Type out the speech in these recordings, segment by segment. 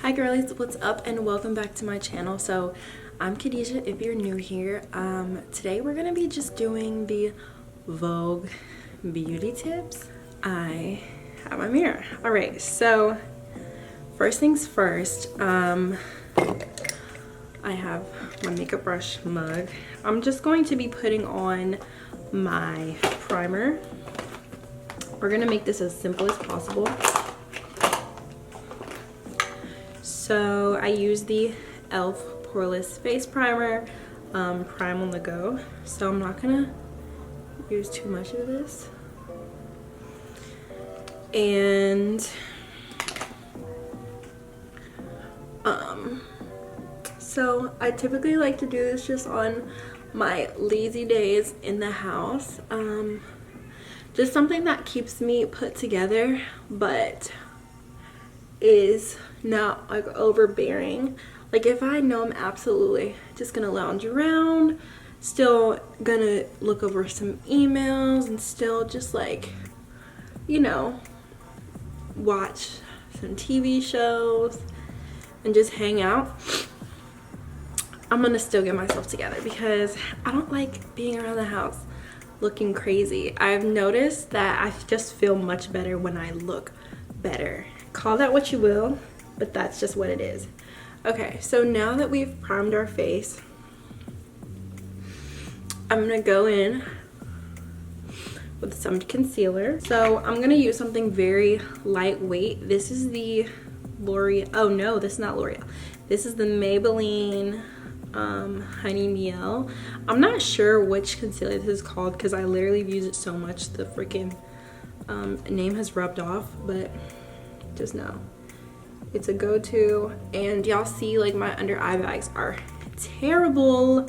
Hi girlies, what's up and welcome back to my channel. So I'm Khadijah if you're new here. Today we're gonna be just doing the Vogue beauty tips. I have my mirror. Alright, so first things first, I have my makeup brush mug. I'm just going to be putting on my primer. We're gonna make this as simple as possible. So I use the e.l.f. Poreless Face Primer, Prime on the Go. So I'm not gonna use too much of this. And so I typically like to do this just on my lazy days in the house. Just something that keeps me put together, but is not like overbearing. Like if I know I'm absolutely just gonna lounge around, still gonna look over some emails and still just like, you know, watch some TV shows and just hang out, I'm gonna still get myself together because I don't like being around the house looking crazy. I've noticed that I just feel much better when I look better. Call that what you will, but that's just what it is. Okay, so now that we've primed our face, I'm gonna go in with some concealer. So I'm gonna use something very lightweight. This is the L'Oreal, oh no, this is not L'Oreal. This is the Maybelline Honey Miel. I'm not sure which concealer this is called because I literally use it so much the freaking name has rubbed off, but just know it's a go-to. And y'all see like my under eye bags are terrible.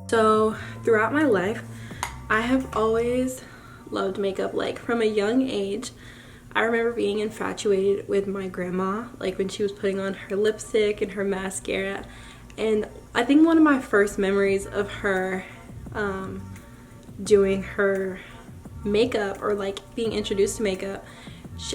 So throughout my life I have always loved makeup. Like from a young age I remember being infatuated with my grandma, like when she was putting on her lipstick and her mascara. And I think one of my first memories of her doing her makeup, or like being introduced to makeup,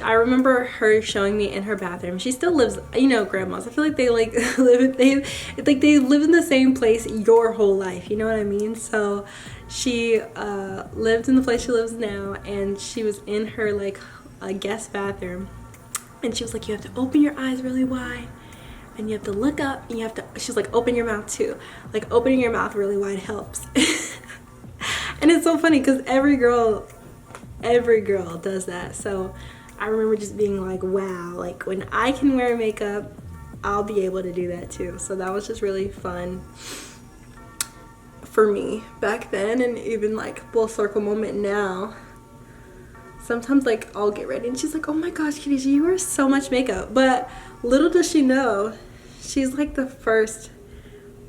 I remember her showing me in her bathroom. She still lives, you know, grandmas, I feel like they like live in the same place your whole life, you know what I mean? So she lived in the place she lives now, and she was in her like a guest bathroom, and she was like, you have to open your eyes really wide and you have to look up, and you have to, she's like, open your mouth too. Like opening your mouth really wide helps. And it's so funny because every girl does that. So I remember just being like, wow, like when I can wear makeup, I'll be able to do that too. So that was just really fun for me back then, and even like full circle moment now. Sometimes like I'll get ready and she's like, oh my gosh, Khadijah, you wear so much makeup. But little does she know, she's like the first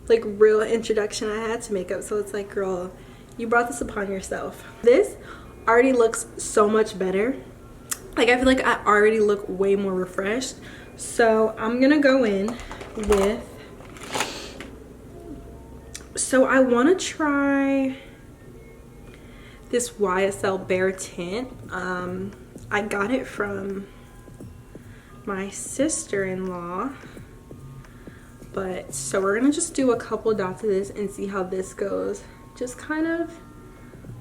like real introduction I had to makeup. So it's like, girl, you brought this upon yourself. This already looks so much better. Like I feel like I already look way more refreshed. So I'm gonna go in with, so I wanna try this Ysl Bear Tint. I got it from my sister-in-law. But so we're gonna just do a couple dots of this and see how this goes. Just kind of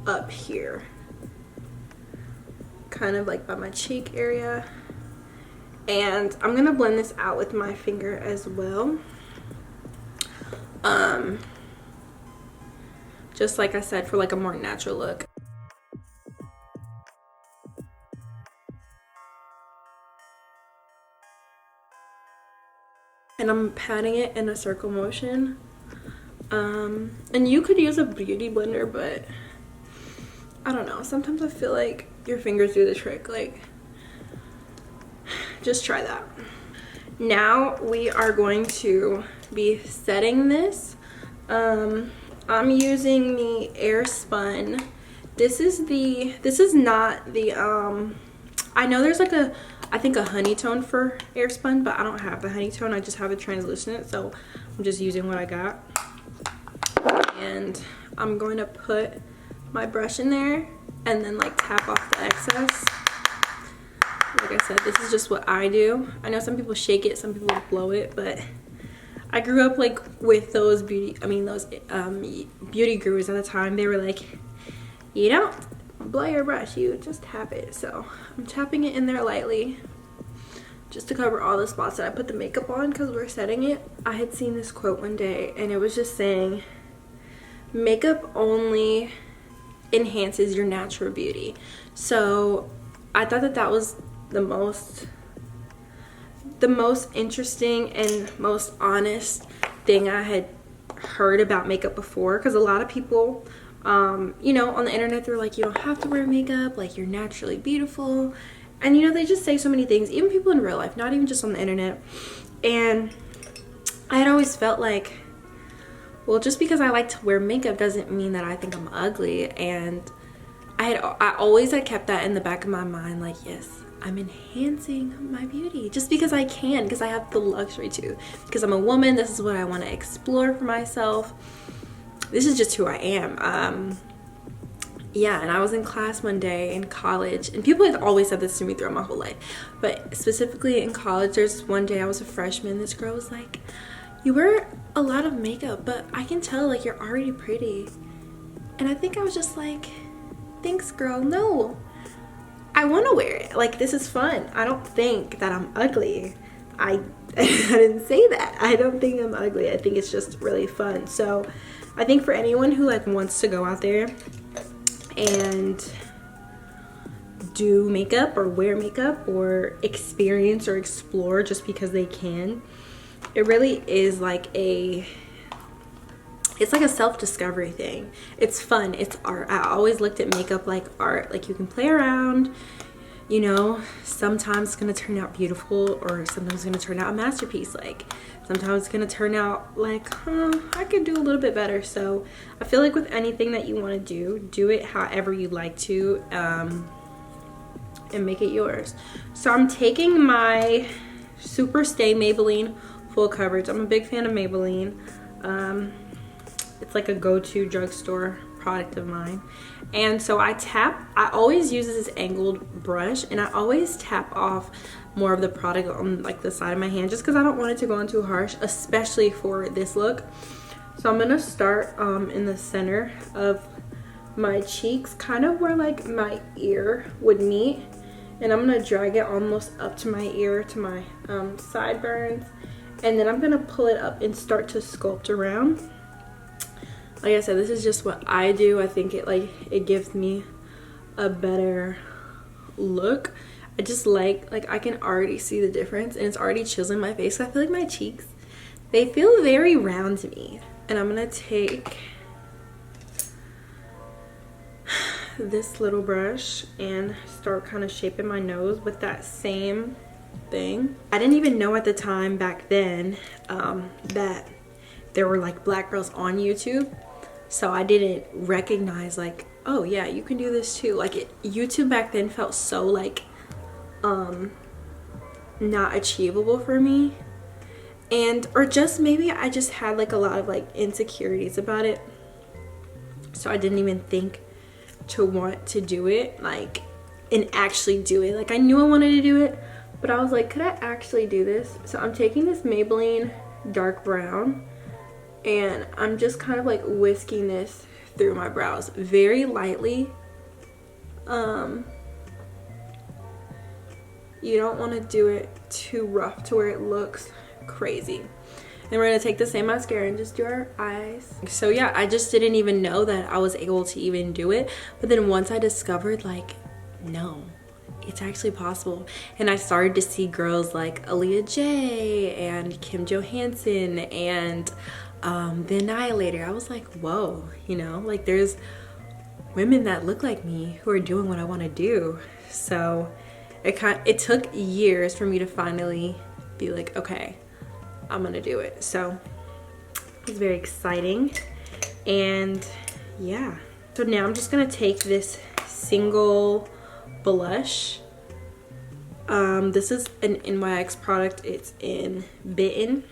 up here, kind of like by my cheek area. And I'm gonna blend this out with my finger as well. Just like I said, for like a more natural look. And I'm patting it in a circle motion. And you could use a beauty blender, but I don't know, sometimes I feel like your fingers do the trick. Like, just try that. Now we are going to be setting this. I'm using the Airspun. This is not the I know there's like I think a honey tone for Airspun, but I don't have the honey tone, I just have a translucent, so I'm just using what I got. And I'm going to put my brush in there and then like tap off the excess. Like I said, this is just what I do. I know some people shake it, some people blow it, but I grew up like with those beauty gurus at the time. They were like, you don't blow your brush, you just tap it. So I'm tapping it in there lightly just to cover all the spots that I put the makeup on because we're setting it. I had seen this quote one day and it was just saying, makeup only enhances your natural beauty. So I thought that that was the most interesting and most honest thing I had heard about makeup before, because a lot of people you know, on the internet, they're like, you don't have to wear makeup, like you're naturally beautiful, and you know, they just say so many things, even people in real life, not even just on the internet. And I had always felt like, well, just because I like to wear makeup doesn't mean that I think I'm ugly. And I always had kept that in the back of my mind, like, yes, I'm enhancing my beauty just because I can, because I have the luxury to, because I'm a woman. This is what I want to explore for myself. This is just who I am. Yeah, and I was in class one day in college, and people have always said this to me throughout my whole life, but specifically in college, there's one day I was a freshman. This girl was like, you wear a lot of makeup, but I can tell like you're already pretty. And I think I was just like, thanks girl, no, I want to wear it, like this is fun. I don't think that I'm ugly. I didn't say that. I don't think I'm ugly. I think it's just really fun. So I think for anyone who like wants to go out there and do makeup or wear makeup or experience or explore just because they can, it really is like it's like a self-discovery thing. It's fun, it's art. I always looked at makeup like art, like you can play around, you know, sometimes it's gonna turn out beautiful, or sometimes it's gonna turn out a masterpiece. Like sometimes it's gonna turn out like, I could do a little bit better. So I feel like with anything that you want to do it however you like to, and make it yours. So I'm taking my Super Stay Maybelline Full Coverage. I'm a big fan of Maybelline. It's like a go-to drugstore product of mine. And so I always use this angled brush, and I always tap off more of the product on like the side of my hand just because I don't want it to go on too harsh, especially for this look. So I'm gonna start in the center of my cheeks, kind of where like my ear would meet, and I'm gonna drag it almost up to my ear, to my sideburns, and then I'm gonna pull it up and start to sculpt around. Like I said, this is just what I do. I think it gives me a better look. I just like I can already see the difference, and it's already chiseling my face. I feel like my cheeks, they feel very round to me. And I'm gonna take this little brush and start kind of shaping my nose with that same thing. I didn't even know at the time back then that there were like black girls on YouTube, so I didn't recognize like, oh yeah, you can do this too. Like YouTube back then felt so like not achievable for me, and or just maybe I just had like a lot of like insecurities about it, so I didn't even think to want to do it like and actually do it. Like I knew I wanted to do it, but I was like, could I actually do this? So I'm taking this Maybelline dark brown, and I'm just kind of like whisking this through my brows very lightly. You don't want to do it too rough to where it looks crazy. And we're going to take the same mascara and just do our eyes. So yeah, I just didn't even know that I was able to even do it. But then once I discovered like, no, it's actually possible. And I started to see girls like Aaliyah J and Kim Johansson and The Annihilator. I was like, whoa, you know, like there's women that look like me who are doing what I want to do. So it took years for me to finally be like, okay, I'm gonna do it. So it's very exciting. And yeah, so now I'm just gonna take this single blush. This is an NYX product. It's in Bitten,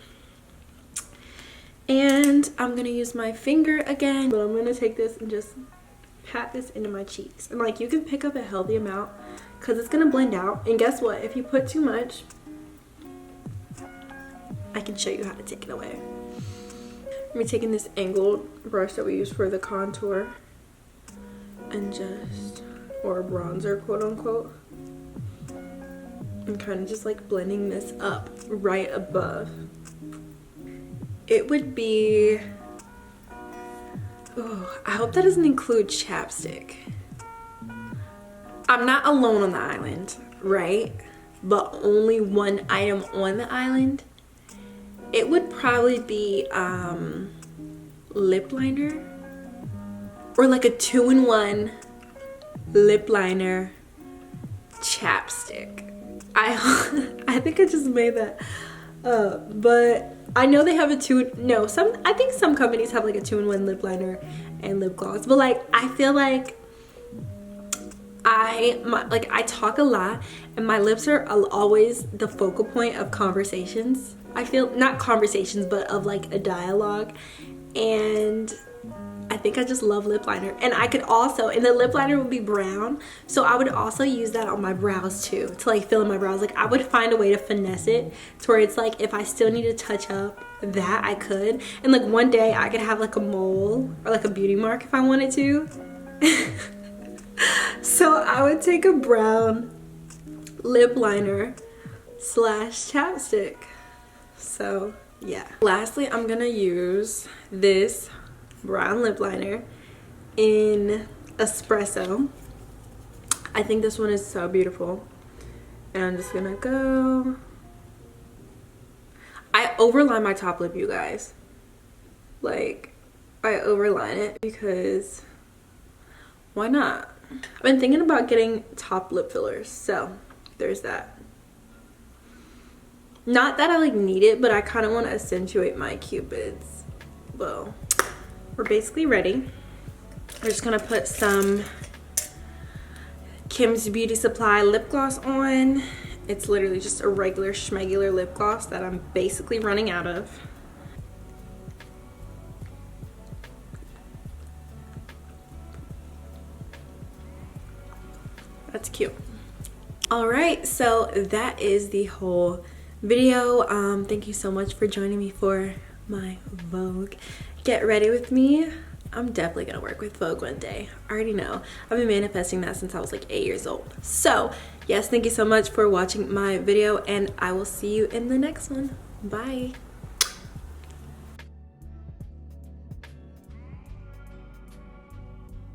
and I'm gonna use my finger again, but I'm gonna take this and just pat this into my cheeks. And like, you can pick up a healthy amount because it's gonna blend out. And guess what? If you put too much, I can show you how to take it away. I'm taking this angled brush that we use for the contour and just, or bronzer, quote unquote. I'm kind of just like blending this up right above. It would be, oh, I hope that doesn't include chapstick. I'm not alone on the island, right? But only one item on the island. It would probably be lip liner, or like a 2-in-1 lip liner chapstick. I think I just made that up, but I know they have a I think some companies have like a 2-in-1 lip liner and lip gloss, but like I feel like I talk a lot and my lips are always the focal point of conversations. I feel, not conversations, but of like a dialogue, and I think I just love lip liner. And I could also, and the lip liner would be brown, so I would also use that on my brows too, to like fill in my brows. Like I would find a way to finesse it to where it's like if I still need to touch up that, I could. And like one day I could have like a mole or like a beauty mark if I wanted to. So I would take a brown lip liner / chapstick. So yeah. Lastly, I'm gonna use this brown lip liner in Espresso. I think this one is so beautiful. And I'm just gonna go. I overline my top lip, you guys. Like, I overline it because why not? I've been thinking about getting top lip fillers, so there's that. Not that I like need it, but I kind of want to accentuate my cupid's bow. We're basically ready. We're just gonna put some Kim's Beauty Supply lip gloss on. It's literally just a regular schmegular lip gloss that I'm basically running out of. That's cute. All right, so that is the whole video. Thank you so much for joining me for my Vogue Get Ready with me. I'm definitely gonna work with Vogue one day. I already know. I've been manifesting that since I was like 8 years old. So yes, thank you so much for watching my video, and I will see you in the next one. Bye.